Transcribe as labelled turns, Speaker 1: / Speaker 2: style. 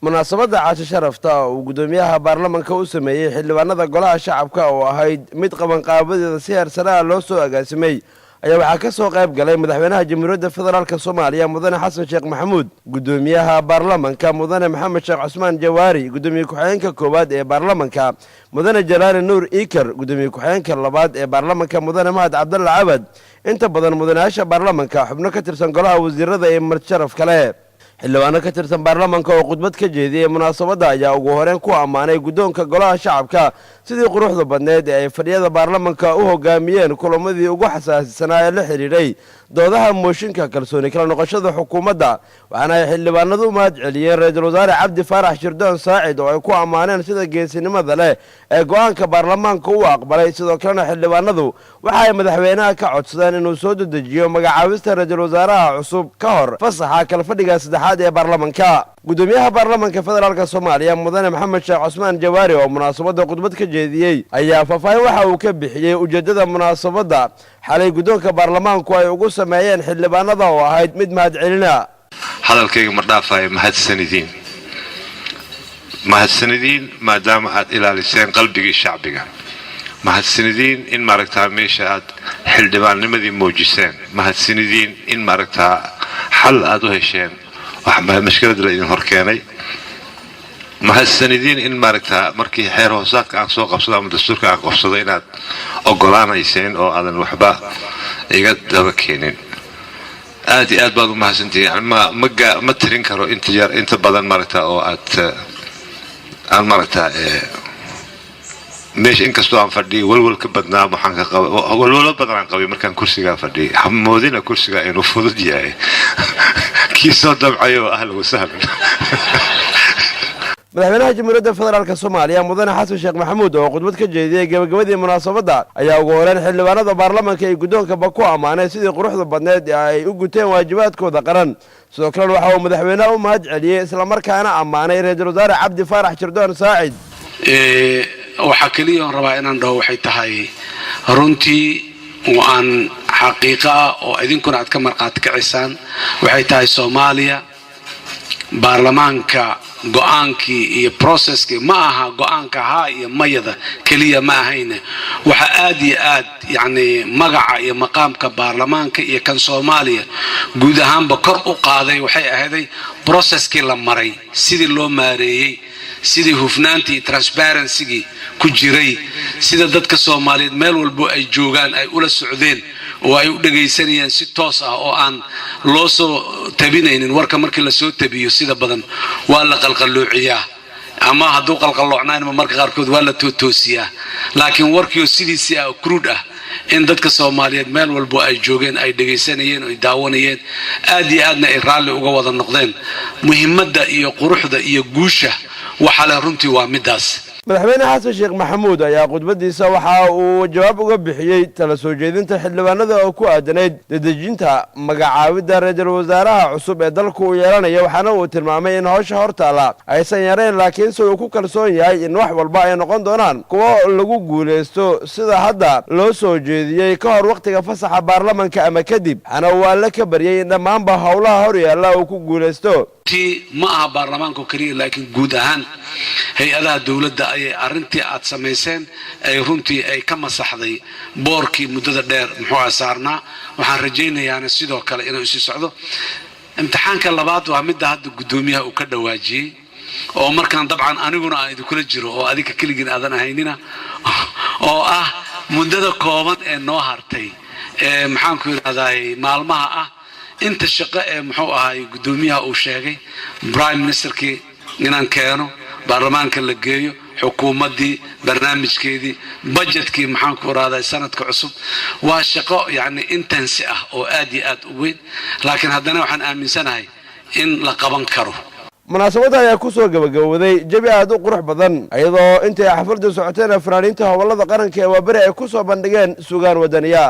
Speaker 1: munaasabada caasho sharafta oo gudoomiyaha baarlamaanka u sameeyay xildhibaanada golaha shacabka oo ahayd mid qaban qaabadeeda si heersare loo soo agaasimay ayaa waxaa ka soo qayb galay madaxweynaha jamhuuriyadda federaalka Soomaaliya mudane Xasan Sheekh Maxamuud, gudoomiyaha baarlamaanka mudane Maxamed Sheekh Cusmaan Jawaari, gudoomiye ku-xigeenka koowaad ee baarlamaanka mudane Jalaal Nuur Iikar, gudoomiye ku-xigeenka labaad ee baarlamaanka mudane Mahad Cabdulla Cabad, inta badan mudanayaasha baarlamaanka xubno ka tirsan golaha wasiirada ee marjaraf kale. xildhibaano ka tirsan baarlamaanka oo khudbad ka jeediyay munaasabada ayaa ugu horeen ku ammaanay gudoonka golaha shacabka sidii quruxda badneed ee ay fadhiyada baarlamaanka u hogaamiyeen kulamadii ugu xasaasisanaa ee la xiriiray doodaha mooshinka kalsooni kala noqoshada xukuumadda, waxaana ay xildhibaanadu u mahad celiyeen ra'iisul wasaare Cabdi Faarax Shirdoon Saacid oo ay ku ammaaneen sida geesinimada leh ee go'aanka baarlamaanka uu aqbalay. sidoo kalena xildhibaanadu waxa ay madaxweynaha ka codsadeen inuu soo dedejiyo magacaabista ra'iisul wasaaraha cusub ka hor fasaxa kala fadhiga saddexaad ee baarlamaanka. gudoomiyaha baarlamaanka federaalka Soomaaliya mudane Maxamed Sheekh Cusmaan Jawaari oo munaasabada khudbad ka jeediyay ayaa faahfaahin waxa uu ka bixiyay ujeedada munaasabada xalay gudoonka baarlamaanku ay ugu sameeyeen xildhibaanada oo ahayd mid mahad celina.
Speaker 2: hadalkayga ma dhaafay mahadsanidin maadaama aad ilaaliseen qalbigii shacbiga, mahadsanidin in maaragtaa meesha aad xildhibaannimadii muujiseen, mahadsanidin in maaragtaa xal aad u hesheen mashkilada la idin horkeenay, mahadsanidin in maaragtaa markii xeer hoosaadka aan soo qabsado ama dastuurka aan qabsado inaad ogolaanayseen oo aadan waxba iga daba keenin. aad iyo aad baad u mahadsantihiin. ma tirin karo inta badan maaragtaa oo aan maaragtaa meesha inkastoo aan fadhiyo walwal ka badnaa walwalo badan aan qabay markaan kursigaa fadhiyay. moodina kursiga inuu fudud yahay kii soo dabcayo ahlan wasahlan.
Speaker 1: madaxweynaha jamhuuriyadda federaalka Soomaaliya mudane Xasan Sheekh Maxamuud oo khudbad ka jeediyay gabagabadii munaasabada ayaa ugu horeen xildhibaanada baarlamaanka ee gudoonka ku ammaanay sidii quruxda badneed ee ay u guteen waajibaadkooda qaran. sidoo kale waxa uu madaxweynaha u mahad celiyay isla markaana ammaanay ra'iisul wasaare Cabdi Faarax Shirdoon Saacid.
Speaker 3: waxa kaliya oo rabaa inaan dhaho waxay tahay runtii waan xaqiiqa oo idinkuna aad ka marqaati kacisaan waxay tahay Soomaaliya baarlamaanka go'aankii iyo processkii ma aha go'aanka haa iyo mayada kaliya ma ahayna waxa aad iyo aad yani magaca iyo maqaamka baarlamaanka iyo kan Soomaaliya guud ahaanba kor u qaaday waxay ahayd processkii la maray sidii loo maareeyay, sidii hufnaantii transparency ku jiray, sida dadka Soomaaliyeed meel walba ay joogaan ay ula socdeen oo ay u dhageysanayeen si toos ah oo aan loo soo tabinaynin. warka markii la soo tabiyo sida badan waa la qalqaloociyaa ama hadduu qalqaloocnaanba marka qaarkood waa la toosiyaa, laakiin warkii sidiisii ah crude ah in dadka Soomaaliyeed meel walba ay joogeen ay dhageysanayeen oo ay daawanayeen aad iyo aadna ay raalli uga wada noqdeen. muhiimadda iyo quruxda iyo guusha waxa la runtii waa midaas.
Speaker 1: madaxweyne Xasan Sheekh Maxamuud ayaa khudbadiisa waxa uu jawaab uga bixiyay tala soo jeedinta xildhibaanada oo ku aadanayd dedejinta magacaabida ra'iisul wasaaraha cusub ee dalku uu yeelanayo, waxaana uu tilmaamay in hawsha hortaala aysan yareen laakiin uu ku kalsoon yahay in wax walba ay noqon doonaan kuwo lagu guuleysto sida hadda loo soo jeediyay ka hor waqtiga fasaxa baarlamaanka ama kadib. ana waa la ka bariyay in dhammaanba hawlaha hor yaalla uu ku guuleysto.
Speaker 3: ma aha baarlamaanka kaliya laakiin guud ahaan hay-adaha dawladda ayay arrintii aad samayseen ay runtii ay ka masaxday boorkii muddada dheer muxuu saarnaa. waxaan rajaynayaa sidoo kale inuu sii socdo. imtixaanka labaad waa midda hadda gudoomiyaha uu ka dhawaajiyay oo markaan dabcan aniguna aan idinkula jiro oo adiga kaligiin aadan ahaynina oo ah muddada kooban ee noo hartay maxaan ku yiraahdaa maalmaha ah inta shaqo ee muxuu ahaay gudoomiyaha uu sheegay prime ministerkii inaan keeno baarlamaanka la geeyo xukuumadii barnaamijkeedii budgetkii maxaan ku raadayay sanadka cusub. waa shaqo yani intense ah oo aad iyo aad u weyn, laakiin haddana waxaan aaminsanahay in la qaban karo.
Speaker 1: munaasabada ayaa ku soo gabagabowday jabi aad u qurux badan iyadoo intay xafladda socoteen fanaaniinta hawlada qaranka ee waabari ay ku soo bandhigeen suugaan wadaniya.